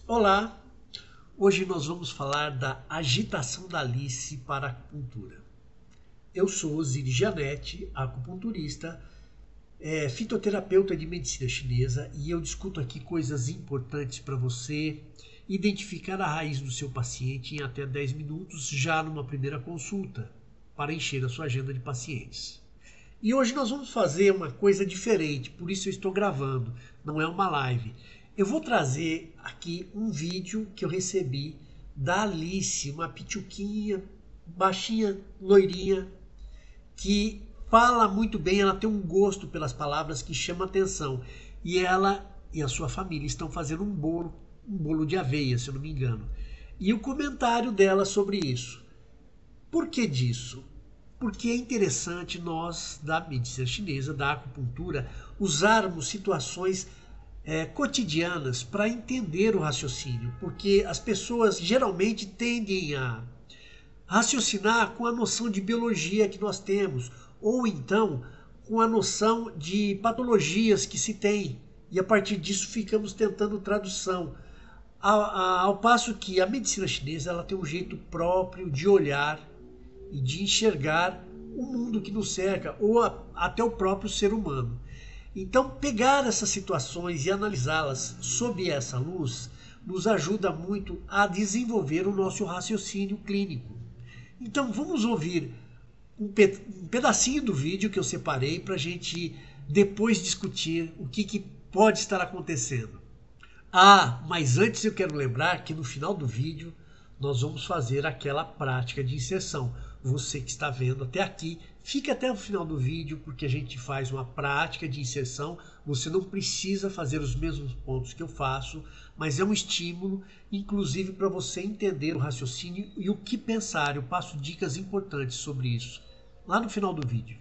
Olá! Hoje nós vamos falar da agitação da Alice para a acupuntura. Eu sou Osiris Janete, acupunturista, fitoterapeuta de medicina chinesa, e eu discuto aqui coisas importantes para você identificar a raiz do seu paciente em até 10 minutos já numa primeira consulta, para encher a sua agenda de pacientes. E hoje nós vamos fazer uma coisa diferente, por isso eu estou gravando, não é uma live. Eu vou trazer aqui um vídeo que eu recebi da Alice, uma pituquinha, baixinha, loirinha, que fala muito bem, ela tem um gosto pelas palavras que chama atenção. E ela e a sua família estão fazendo um bolo de aveia, se eu não me engano. E o comentário dela sobre isso. Por que disso? Porque é interessante nós, da medicina chinesa, da acupuntura, usarmos situações cotidianas para entender o raciocínio, porque as pessoas geralmente tendem a raciocinar com a noção de biologia que nós temos, ou então com a noção de patologias que se tem, e a partir disso ficamos tentando tradução. Ao passo que a medicina chinesa ela tem um jeito próprio de olhar e de enxergar o mundo que nos cerca, ou até o próprio ser humano. Então, pegar essas situações e analisá-las sob essa luz nos ajuda muito a desenvolver o nosso raciocínio clínico. Então, vamos ouvir um pedacinho do vídeo que eu separei para a gente depois discutir o que pode estar acontecendo. Mas antes eu quero lembrar que no final do vídeo nós vamos fazer aquela prática de inserção. Você que está vendo até aqui, fique até o final do vídeo, porque a gente faz uma prática de inserção. Você não precisa fazer os mesmos pontos que eu faço, mas é um estímulo, inclusive para você entender o raciocínio e o que pensar. Eu passo dicas importantes sobre isso lá no final do vídeo.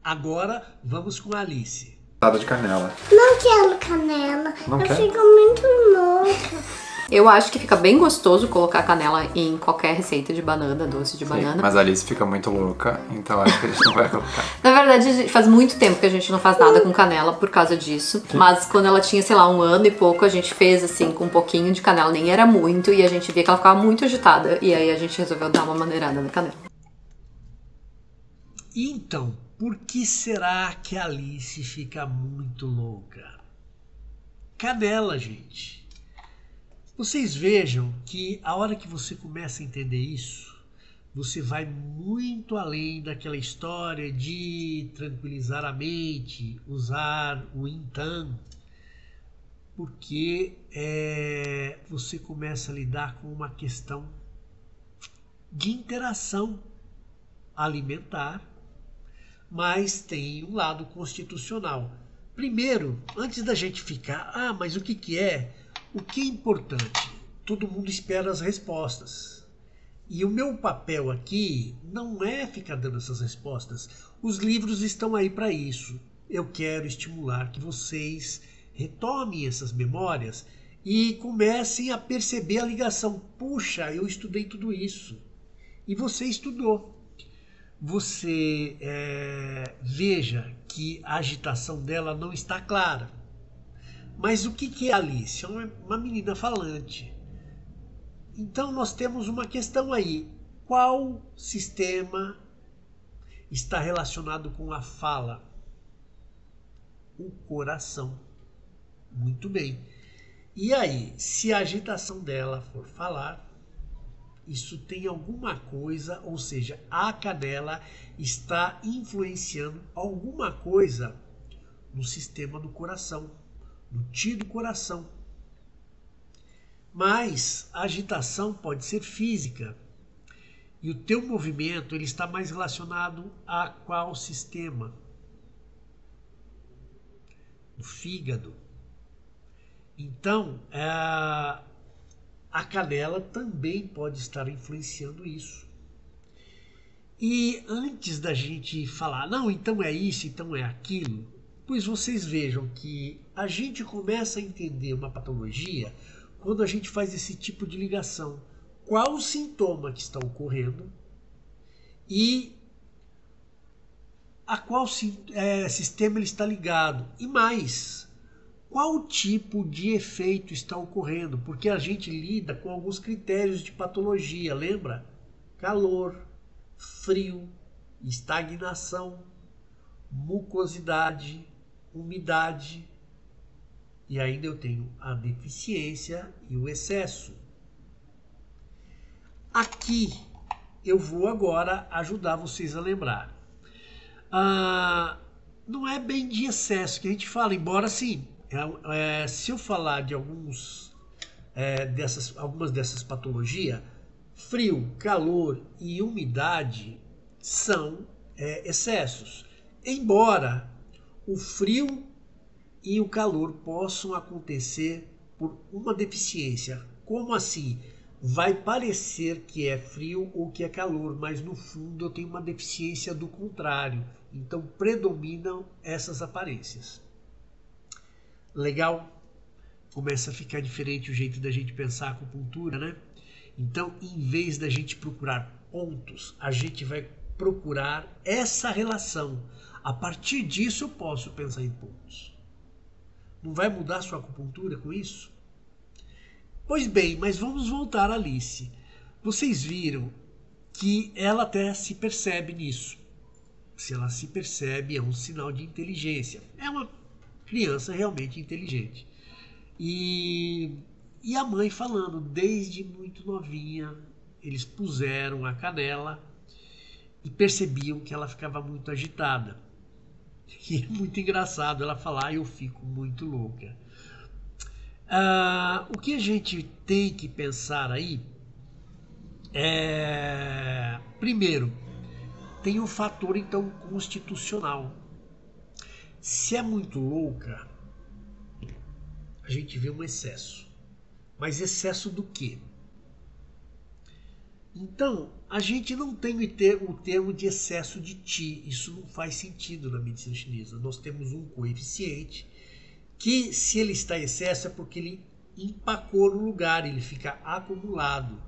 Agora, vamos com a Alice. De canela. Não quero canela. Não eu quer? fico muito louca. Eu acho que fica bem gostoso colocar canela em qualquer receita de banana, doce de Sim, banana. mas a Alice fica muito louca, então acho que a gente não vai colocar. Na verdade, faz muito tempo que a gente não faz nada com canela por causa disso. Sim. Mas quando ela tinha, sei lá, 1 ano e pouco, a gente fez assim com um pouquinho de canela, nem era muito, e a gente via que ela ficava muito agitada. E aí a gente resolveu dar uma maneirada na canela. Então, por que será que a Alice fica muito louca? Canela, gente. Vocês vejam que a hora que você começa a entender isso, você vai muito além daquela história de tranquilizar a mente, usar o Yin Tan, porque você começa a lidar com uma questão de interação alimentar, mas tem um lado constitucional. Primeiro, antes da gente ficar, mas o que é? O que é importante? Todo mundo espera as respostas. E o meu papel aqui não é ficar dando essas respostas. Os livros estão aí para isso. Eu quero estimular que vocês retomem essas memórias e comecem a perceber a ligação. Puxa, eu estudei tudo isso. E você estudou. Você veja que a agitação dela não está clara. Mas o que é Alice? É uma menina falante. Então nós temos uma questão aí. Qual sistema está relacionado com a fala? O coração. Muito bem. E aí, se a agitação dela for falar, isso tem alguma coisa, ou seja, a canela está influenciando alguma coisa no sistema do coração, no tio do coração. Mas a agitação pode ser física. E o teu movimento ele está mais relacionado a qual sistema? O fígado. Então, a canela também pode estar influenciando isso. E antes da gente falar, não, então é isso, então é aquilo, pois vocês vejam que a gente começa a entender uma patologia quando a gente faz esse tipo de ligação. Qual o sintoma que está ocorrendo e a qual sistema ele está ligado. E mais, qual tipo de efeito está ocorrendo, porque a gente lida com alguns critérios de patologia, lembra? Calor, frio, estagnação, mucosidade, umidade, e ainda eu tenho a deficiência e o excesso. Aqui eu vou agora ajudar vocês a lembrar. Não é bem de excesso que a gente fala, embora sim, se eu falar de algumas dessas patologias, frio, calor e umidade são excessos. Embora o frio e o calor possam acontecer por uma deficiência. Como assim? Vai parecer que é frio ou que é calor, mas no fundo eu tenho uma deficiência do contrário. Então predominam essas aparências. Legal? Começa a ficar diferente o jeito da gente pensar a acupuntura, né? Então, em vez da gente procurar pontos, a gente vai procurar essa relação. A partir disso eu posso pensar em pontos. Não vai mudar a sua acupuntura com isso? Pois bem, mas vamos voltar a Alice. Vocês viram que ela até se percebe nisso. Se ela se percebe, é um sinal de inteligência. É uma criança realmente inteligente. E a mãe falando, desde muito novinha, eles puseram a canela e percebiam que ela ficava muito agitada. E é muito engraçado ela falar, eu fico muito louca. O que a gente tem que pensar aí é, primeiro, tem um fator então constitucional. Se é muito louca, a gente vê um excesso. Mas excesso do quê? Então, a gente não tem o termo de excesso de Qi. Isso não faz sentido na medicina chinesa. Nós temos um coeficiente que, se ele está em excesso, é porque ele empacou no lugar, ele fica acumulado.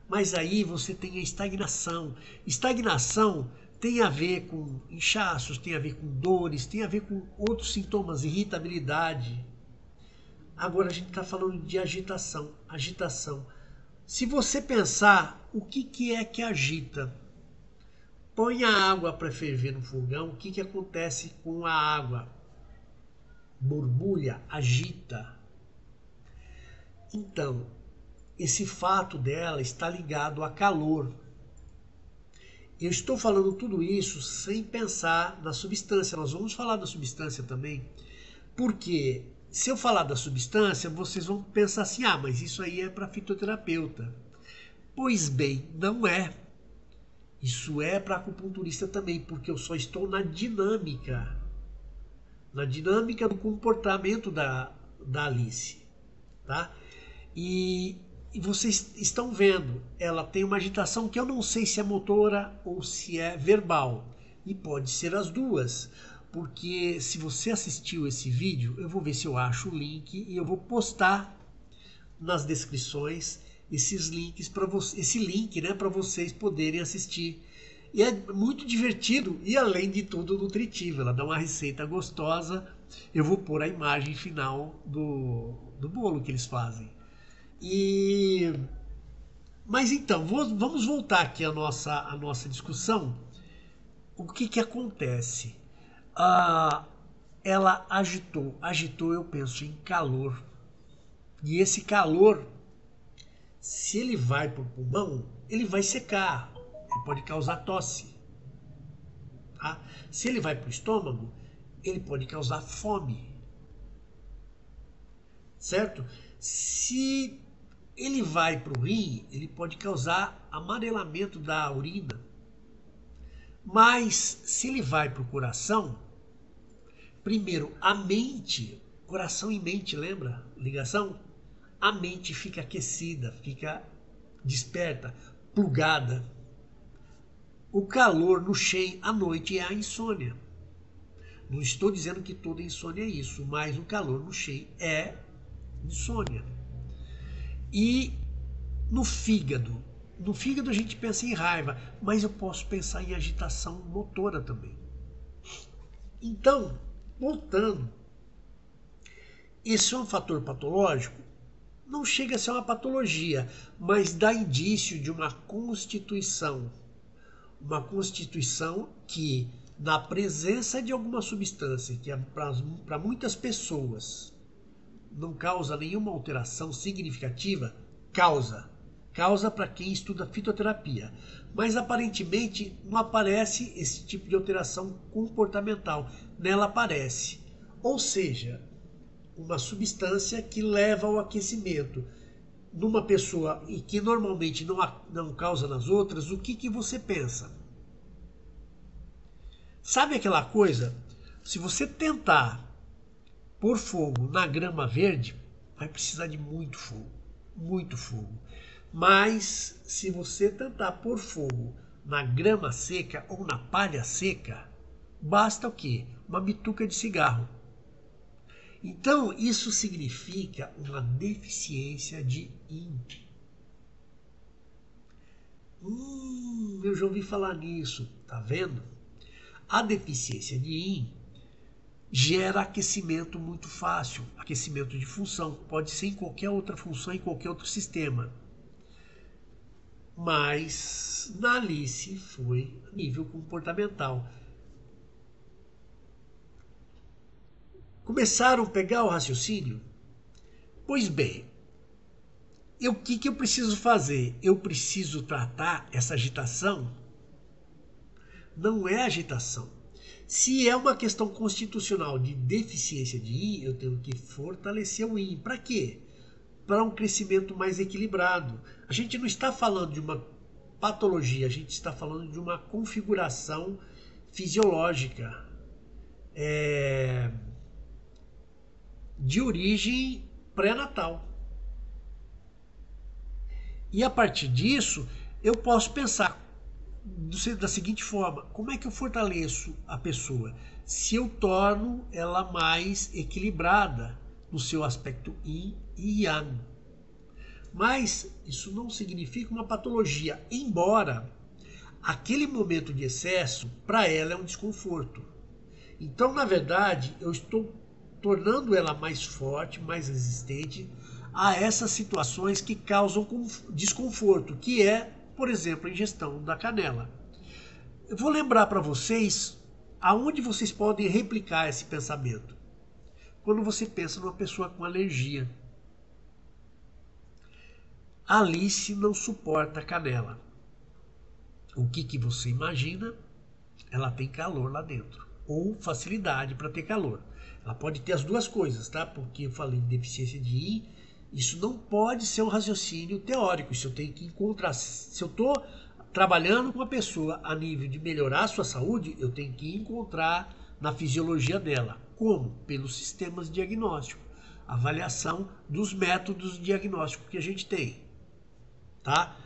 Mas aí você tem a estagnação. Estagnação tem a ver com inchaços, tem a ver com dores, tem a ver com outros sintomas, irritabilidade. Agora a gente está falando de agitação. Agitação. Se você pensar, o que é que agita? Põe a água para ferver no fogão, o que acontece com a água? Borbulha, agita. Então, esse fato dela está ligado a calor. Eu estou falando tudo isso sem pensar na substância. Nós vamos falar da substância também, porque se eu falar da substância, vocês vão pensar assim, mas isso aí é para fitoterapeuta. Pois bem, não é. Isso é para acupunturista também, porque eu só estou na dinâmica do comportamento da Alice, tá? E vocês estão vendo, ela tem uma agitação que eu não sei se é motora ou se é verbal, e pode ser as duas. Porque se você assistiu esse vídeo, eu vou ver se eu acho o link e eu vou postar nas descrições esses links para esse link, né, para vocês poderem assistir. E é muito divertido e, além de tudo, nutritivo. Ela dá uma receita gostosa. Eu vou pôr a imagem final do bolo que eles fazem. Mas então, vamos voltar aqui à nossa discussão. O que acontece? Ela agitou, eu penso em calor. E esse calor, se ele vai para o pulmão, ele vai secar, ele pode causar tosse. Tá? Se ele vai para o estômago, ele pode causar fome. Certo? Se ele vai para o rim, ele pode causar amarelamento da urina. Mas se ele vai para o coração, primeiro, a mente, coração e mente, lembra? Ligação? A mente fica aquecida, fica desperta, plugada. O calor no Shen à noite é a insônia. Não estou dizendo que toda insônia é isso, mas o calor no Shen é insônia. E no fígado a gente pensa em raiva, mas eu posso pensar em agitação motora também. Então, voltando, Isso é um fator patológico? Não chega a ser uma patologia, mas dá indício de uma constituição. Uma constituição que, na presença de alguma substância que para muitas pessoas não causa nenhuma alteração significativa, causa para quem estuda fitoterapia. Mas aparentemente não aparece esse tipo de alteração comportamental. Nela aparece. Ou seja, uma substância que leva ao aquecimento numa pessoa e que normalmente não causa nas outras, o que você pensa? Sabe aquela coisa? Se você tentar pôr fogo na grama verde, vai precisar de muito fogo. Muito fogo. Mas se você tentar pôr fogo na grama seca ou na palha seca, basta o quê? Uma bituca de cigarro. Então, isso significa uma deficiência de Yin. Eu já ouvi falar nisso, tá vendo? A deficiência de Yin gera aquecimento muito fácil, aquecimento de função. Pode ser em qualquer outra função, em qualquer outro sistema. Mas na Alice foi a nível comportamental. Começaram a pegar o raciocínio? Pois bem, o que eu preciso fazer? Eu preciso tratar essa agitação? Não é agitação. Se é uma questão constitucional de deficiência de Yin, eu tenho que fortalecer o Yin. Para quê? Para um crescimento mais equilibrado. A gente não está falando de uma patologia, a gente está falando de uma configuração fisiológica. De origem pré-natal. E a partir disso, eu posso pensar da seguinte forma: como é que eu fortaleço a pessoa? Se eu torno ela mais equilibrada no seu aspecto Yin e Yang. Mas isso não significa uma patologia, embora aquele momento de excesso, para ela, é um desconforto. Então, na verdade, eu estou tornando ela mais forte, mais resistente a essas situações que causam desconforto, que é, por exemplo, a ingestão da canela. Eu vou lembrar para vocês aonde vocês podem replicar esse pensamento. Quando você pensa numa pessoa com alergia. A Alice não suporta canela. O que você imagina? Ela tem calor lá dentro, ou facilidade para ter calor. Ela pode ter as duas coisas, tá? Porque eu falei de deficiência de Yin, isso não pode ser um raciocínio teórico. Isso eu tenho que encontrar. Se eu estou trabalhando com uma pessoa a nível de melhorar a sua saúde, eu tenho que encontrar na fisiologia dela. Como? Pelos sistemas de diagnóstico. Avaliação dos métodos de diagnóstico que a gente tem. Tá?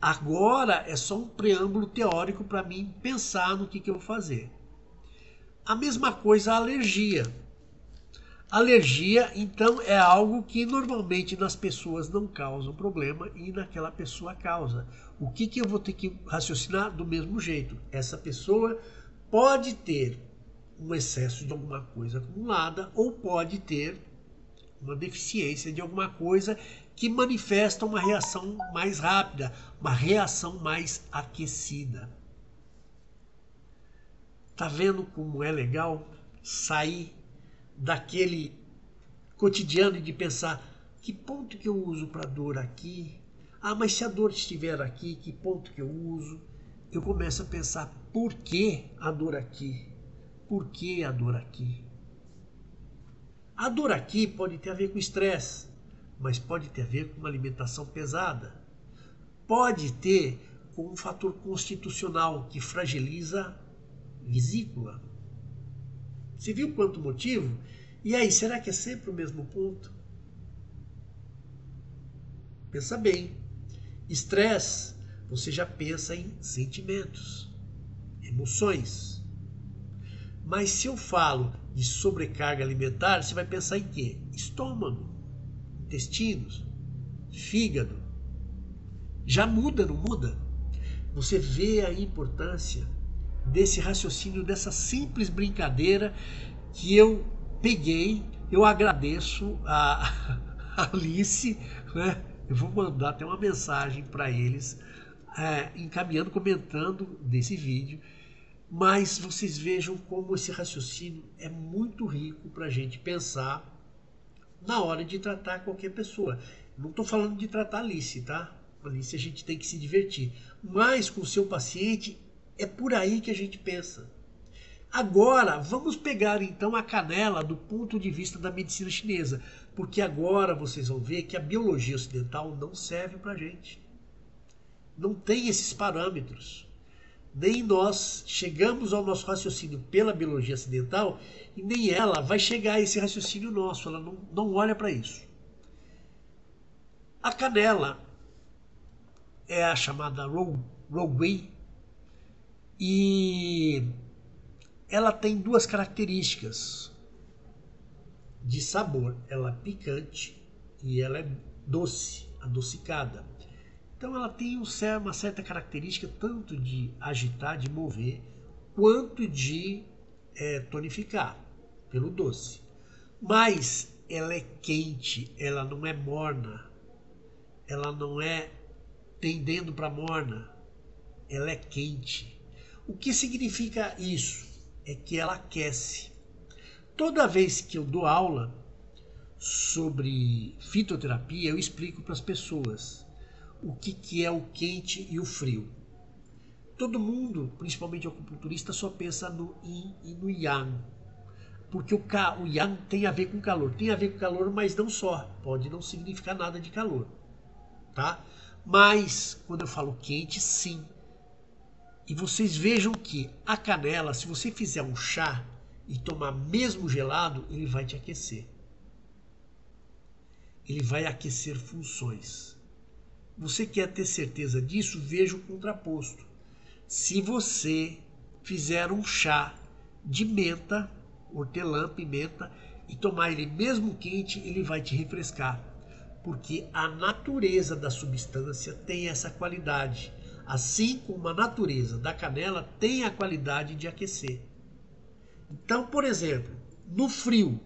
Agora é só um preâmbulo teórico para mim pensar no que eu vou fazer. A mesma coisa a alergia. Alergia, então, é algo que normalmente nas pessoas não causa um problema e naquela pessoa causa. O que eu vou ter que raciocinar? Do mesmo jeito. Essa pessoa pode ter um excesso de alguma coisa acumulada ou pode ter uma deficiência de alguma coisa que manifesta uma reação mais rápida, uma reação mais aquecida. Tá vendo como é legal sair daquele cotidiano de pensar que ponto que eu uso para dor aqui? Ah, mas se a dor estiver aqui, que ponto que eu uso? Eu começo a pensar, por que a dor aqui? Por que a dor aqui? A dor aqui pode ter a ver com estresse, mas pode ter a ver com uma alimentação pesada. Pode ter com um fator constitucional que fragiliza a vesícula. Você viu quanto motivo? E aí, será que é sempre o mesmo ponto? Pensa bem. Estresse, você já pensa em sentimentos, emoções. Mas se eu falo de sobrecarga alimentar, você vai pensar em quê? Estômago, intestinos, fígado. Já muda, não muda? Você vê a importância desse raciocínio, dessa simples brincadeira que eu peguei eu agradeço a Alice, né? Eu vou mandar até uma mensagem para eles, encaminhando, comentando desse vídeo. Mas vocês vejam como esse raciocínio é muito rico para a gente pensar na hora de tratar qualquer pessoa. Não estou falando de tratar a Alice, tá? Alice a gente tem que se divertir. Mas com o seu paciente é por aí que a gente pensa. Agora, vamos pegar então a canela do ponto de vista da medicina chinesa. Porque agora vocês vão ver que a biologia ocidental não serve para a gente. Não tem esses parâmetros. Nem nós chegamos ao nosso raciocínio pela biologia ocidental e nem ela vai chegar a esse raciocínio nosso, ela não olha para isso. A canela é a chamada Ro Wei e ela tem duas características de sabor, ela é picante e ela é doce, adocicada. Então ela tem uma certa característica tanto de agitar, de mover, quanto de tonificar, pelo doce. Mas ela é quente, ela não é morna, ela não é tendendo para morna, ela é quente. O que significa isso? É que ela aquece. Toda vez que eu dou aula sobre fitoterapia, eu explico para as pessoas o que é o quente e o frio. Todo mundo, principalmente o acupunturista, só pensa no yin e no yang. Porque o yang tem a ver com calor. Tem a ver com calor, mas não só. Pode não significar nada de calor. Tá? Mas, quando eu falo quente, sim. E vocês vejam que a canela, se você fizer um chá e tomar mesmo gelado, ele vai te aquecer. Ele vai aquecer funções. Você quer ter certeza disso? Veja o contraposto. Se você fizer um chá de menta, hortelã, pimenta, e tomar ele mesmo quente, ele vai te refrescar. Porque a natureza da substância tem essa qualidade. Assim como a natureza da canela tem a qualidade de aquecer. Então, por exemplo, no frio,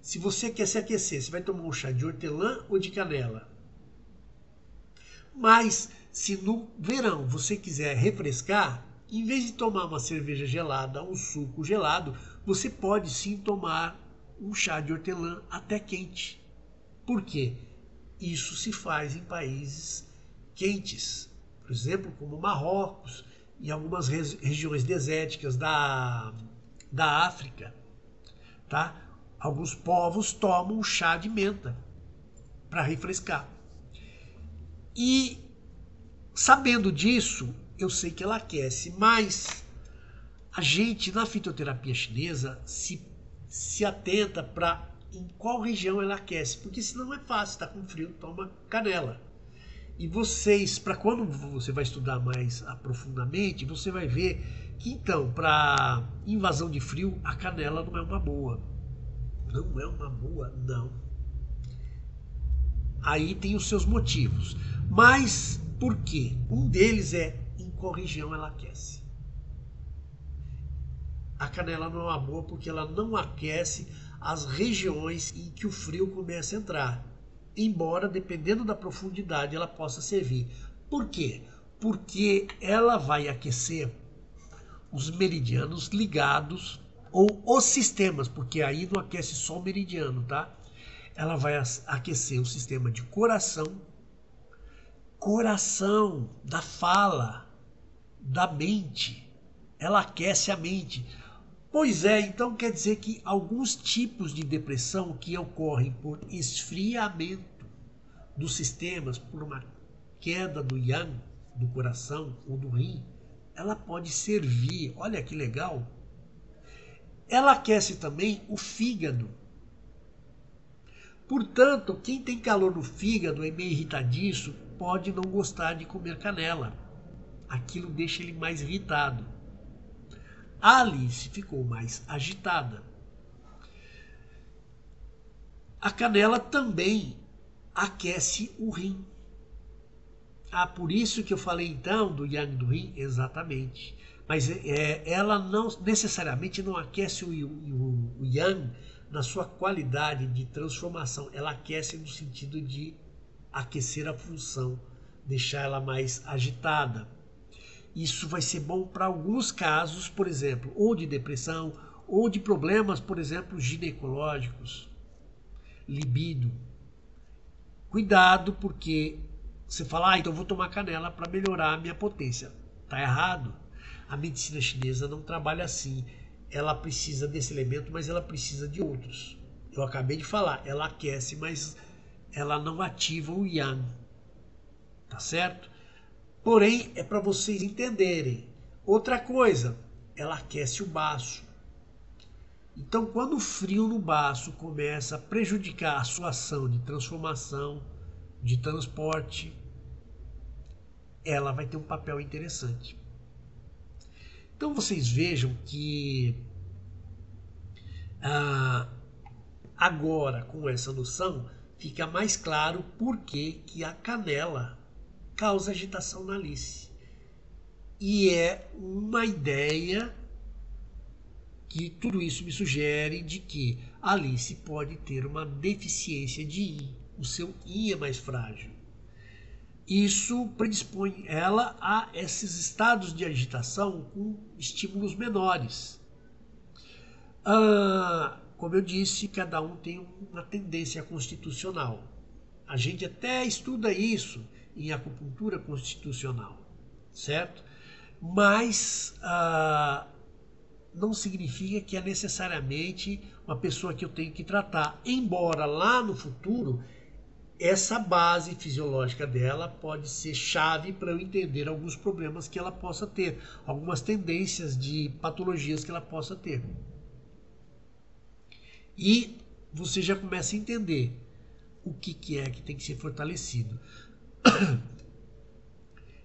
se você quer se aquecer, você vai tomar um chá de hortelã ou de canela? Mas, se no verão você quiser refrescar, em vez de tomar uma cerveja gelada, um suco gelado, você pode sim tomar um chá de hortelã até quente. Por quê? Isso se faz em países quentes, por exemplo, como Marrocos e algumas regiões desérticas da África. Tá? Alguns povos tomam chá de menta para refrescar. E sabendo disso, eu sei que ela aquece, mas a gente na fitoterapia chinesa se atenta para em qual região ela aquece, porque senão é fácil, está com frio, toma canela. E vocês, para quando você vai estudar mais aprofundadamente, você vai ver que então, para invasão de frio, a canela não é uma boa. Não é uma boa, não. Aí tem os seus motivos. Mas por quê? Um deles é em qual região ela aquece. A canela não é uma boa porque ela não aquece as regiões em que o frio começa a entrar. Embora, dependendo da profundidade, ela possa servir. Por quê? Porque ela vai aquecer os meridianos ligados, ou os sistemas, porque aí não aquece só o meridiano, tá? Ela vai aquecer o sistema de coração, da fala, da mente. Ela aquece a mente. Pois é, então quer dizer que alguns tipos de depressão que ocorrem por esfriamento dos sistemas, por uma queda do yang, do coração ou do rim, ela pode servir, olha que legal, ela aquece também o fígado. Portanto, quem tem calor no fígado, é meio irritadiço, pode não gostar de comer canela. Aquilo deixa ele mais irritado. A Alice ficou mais agitada. A canela também aquece o rim. Por isso que eu falei então do yang do rim, exatamente. Mas ela não necessariamente não aquece o yang na sua qualidade de transformação. Ela aquece no sentido de aquecer a função, deixar ela mais agitada. Isso vai ser bom para alguns casos, por exemplo, ou de depressão, ou de problemas, por exemplo, ginecológicos, libido. Cuidado, porque você fala, então eu vou tomar canela para melhorar a minha potência. Está errado. A medicina chinesa não trabalha assim. Ela precisa desse elemento, mas ela precisa de outros. Eu acabei de falar, ela aquece, mas ela não ativa o yang. Tá certo? Porém, é para vocês entenderem. Outra coisa, ela aquece o baço. Então, quando o frio no baço começa a prejudicar a sua ação de transformação, de transporte, ela vai ter um papel interessante. Então, vocês vejam que agora, com essa noção, fica mais claro por que a canela causa agitação na Alice. E é uma ideia que tudo isso me sugere de que a Alice pode ter uma deficiência de Yin. O seu Yin é mais frágil. Isso predispõe ela a esses estados de agitação com estímulos menores. Como eu disse, cada um tem uma tendência constitucional. A gente até estuda isso em acupuntura constitucional, certo? Mas não significa que é necessariamente uma pessoa que eu tenho que tratar, embora lá no futuro essa base fisiológica dela pode ser chave para eu entender alguns problemas que ela possa ter, algumas tendências de patologias que ela possa ter. E você já começa a entender o que é que tem que ser fortalecido.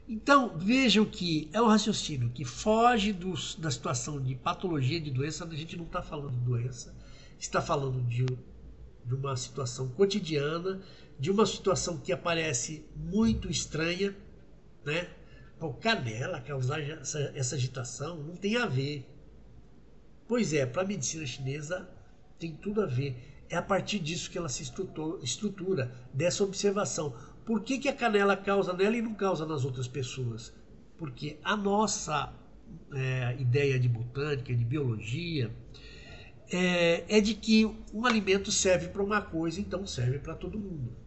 Então, vejam que é um raciocínio que foge da situação de patologia, de doença. A gente não está falando de doença, está falando de uma situação cotidiana, de uma situação que aparece muito estranha, né? Pô, canela causar essa agitação não tem a ver. Pois é, para a medicina chinesa tem tudo a ver. É a partir disso que ela se estrutura, dessa observação. Por que a canela causa nela e não causa nas outras pessoas? Porque a nossa ideia de botânica, de biologia, é de que um alimento serve para uma coisa, então serve para todo mundo.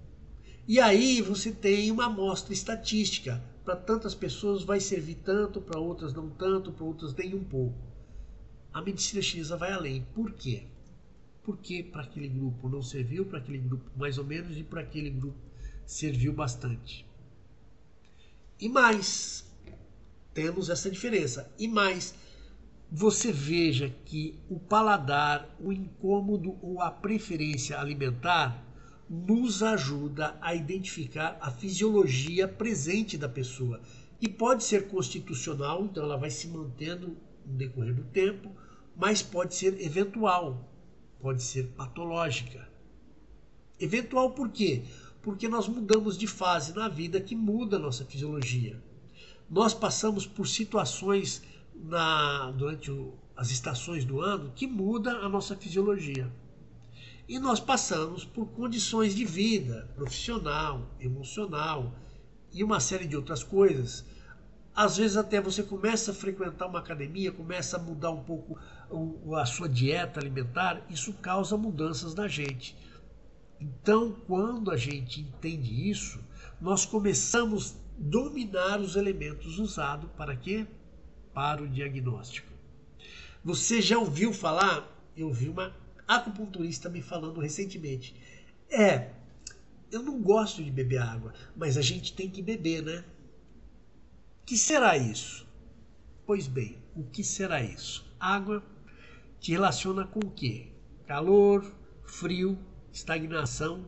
E aí você tem uma amostra estatística. Para tantas pessoas vai servir tanto, para outras não tanto, para outras nem um pouco. A medicina chinesa vai além. Por quê? Porque para aquele grupo não serviu, para aquele grupo mais ou menos, e para aquele grupo serviu bastante. E mais, temos essa diferença. E mais, você veja que o paladar, o incômodo ou a preferência alimentar nos ajuda a identificar a fisiologia presente da pessoa. E pode ser constitucional, então ela vai se mantendo no decorrer do tempo, mas pode ser eventual, pode ser patológica. Eventual por quê? Porque nós mudamos de fase na vida que muda a nossa fisiologia. Nós passamos por situações durante as estações do ano que muda a nossa fisiologia. E nós passamos por condições de vida, profissional, emocional e uma série de outras coisas. Às vezes até você começa a frequentar uma academia, começa a mudar um pouco a sua dieta alimentar, isso causa mudanças na gente. Então, quando a gente entende isso, nós começamos a dominar os elementos usados para quê? Para o diagnóstico. Você já ouviu falar? Eu vi uma acupunturista me falando recentemente. Eu não gosto de beber água, mas a gente tem que beber, né? O que será isso? Pois bem, o que será isso? Água te relaciona com o quê? Calor, frio, estagnação,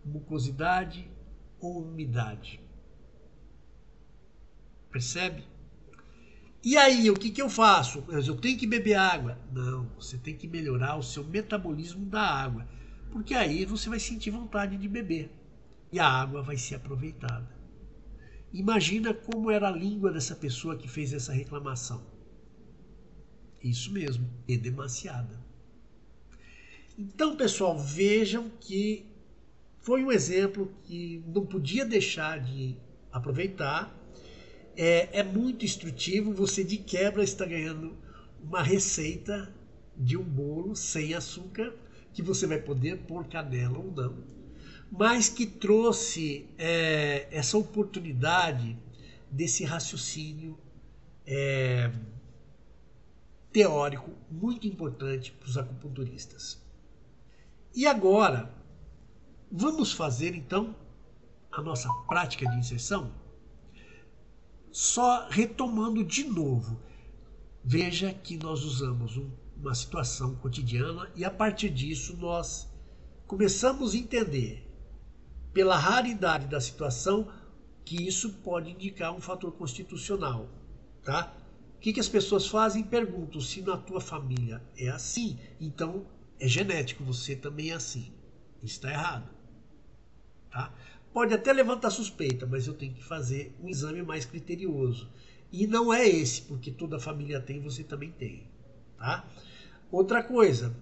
mucosidade ou umidade. Percebe? E aí, o que eu faço? Eu tenho que beber água? Não, você tem que melhorar o seu metabolismo da água, porque aí você vai sentir vontade de beber e a água vai ser aproveitada. Imagina como era a língua dessa pessoa que fez essa reclamação. Isso mesmo, edemaciada. Então, pessoal, vejam que foi um exemplo que não podia deixar de aproveitar. É muito instrutivo, você de quebra está ganhando uma receita de um bolo sem açúcar, que você vai poder pôr canela ou não, mas que trouxe essa oportunidade desse raciocínio teórico muito importante para os acupunturistas. E agora, vamos fazer então a nossa prática de inserção? Só retomando de novo, veja que nós usamos uma situação cotidiana e a partir disso nós começamos a entender, pela raridade da situação, que isso pode indicar um fator constitucional, tá? O que as pessoas fazem? Perguntam se na tua família é assim, então é genético, você também é assim. Isso está errado, tá? Pode até levantar suspeita, mas eu tenho que fazer um exame mais criterioso. E não é esse, porque toda a família tem, você também tem, tá? Outra coisa,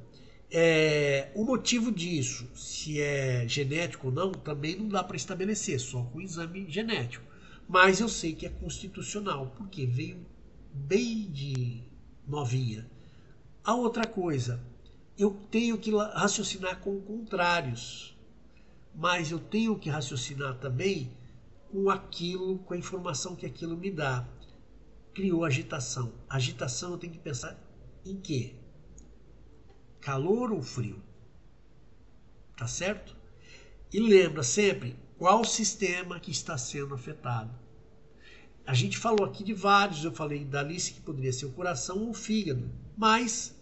o motivo disso, se é genético ou não, também não dá para estabelecer, só com o exame genético. Mas eu sei que é constitucional, porque veio bem de novinha. A outra coisa, eu tenho que raciocinar com contrários, mas eu tenho que raciocinar também com aquilo, com a informação que aquilo me dá. Criou agitação. Agitação eu tenho que pensar em quê? Calor ou frio? Tá certo? E lembra sempre qual sistema que está sendo afetado. A gente falou aqui de vários, eu falei da Alice que poderia ser o coração ou o fígado, mas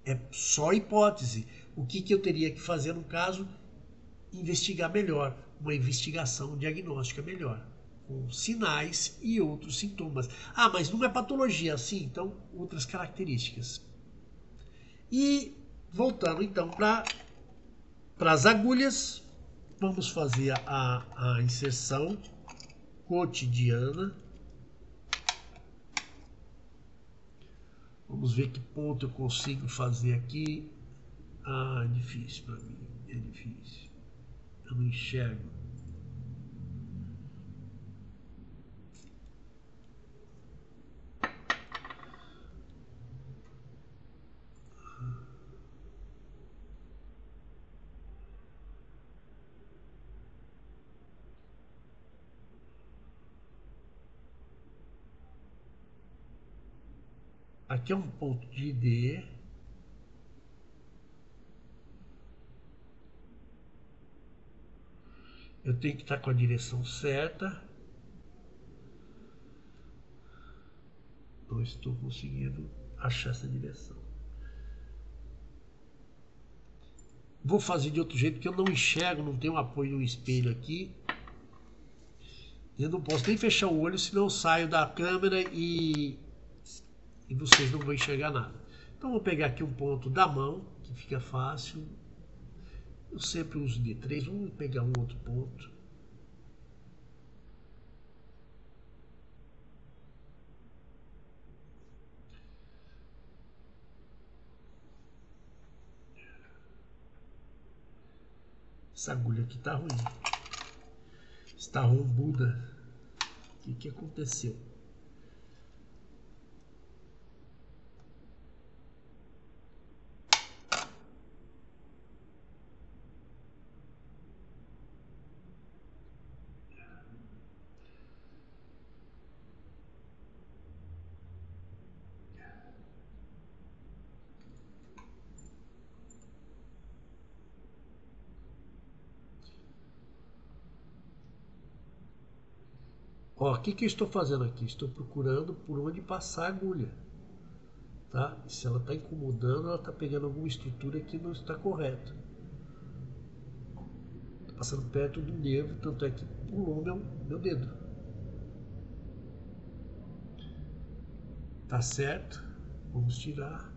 é só hipótese. O que eu teria que fazer no caso? Investigar melhor, uma investigação diagnóstica melhor, com sinais e outros sintomas. Ah, mas não é patologia, sim, então outras características. E voltando então para as agulhas, vamos fazer a inserção cotidiana. Vamos ver que ponto eu consigo fazer aqui. Ah, é difícil para mim, é difícil. Eu não enxergo. Aqui é um ponto de D. Eu tenho que estar com a direção certa. Não estou conseguindo achar essa direção. Vou fazer de outro jeito, porque eu não enxergo, não tenho apoio no espelho aqui. Eu não posso nem fechar o olho, senão eu saio da câmera e vocês não vão enxergar nada. Então vou pegar aqui um ponto da mão, que fica fácil. Eu sempre uso D3, vamos pegar um outro ponto. Essa agulha aqui tá ruim. Está rombuda. O que aconteceu? Ó, o que eu estou fazendo aqui? Estou procurando por onde passar a agulha. Tá? Se ela está incomodando, ela está pegando alguma estrutura que não está correta. Está passando perto do nervo, tanto é que pulou meu dedo. Tá certo? Vamos tirar.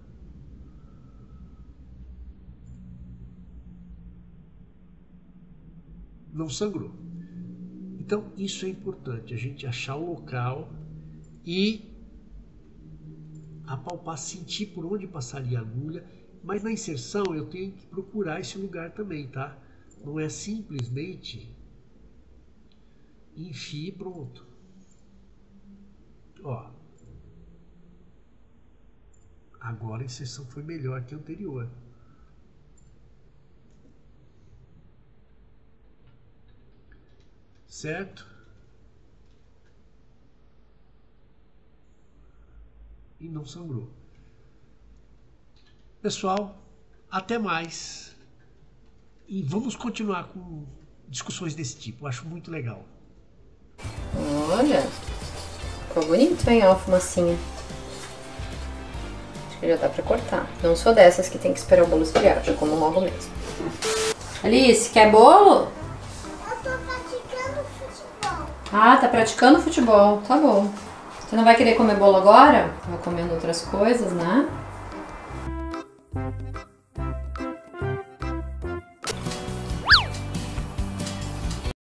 Não sangrou. Então, isso é importante, a gente achar o local e apalpar, sentir por onde passaria a agulha Mas na inserção eu tenho que procurar esse lugar também, tá? Não é simplesmente enfie e pronto. Ó. Agora a inserção foi melhor que a anterior. Certo? E não sangrou. Pessoal, até mais. E vamos continuar com discussões desse tipo. Acho muito legal. Olha, ficou bonito, hein, ó, a fumacinha. Acho que já dá pra cortar. Não sou dessas que tem que esperar o bolo esfriar, já como logo mesmo. Alice, quer bolo? Eu tô praticando futebol. Ah, tá praticando futebol, tá bom. Você não vai querer comer bolo agora? Vai comendo outras coisas, né?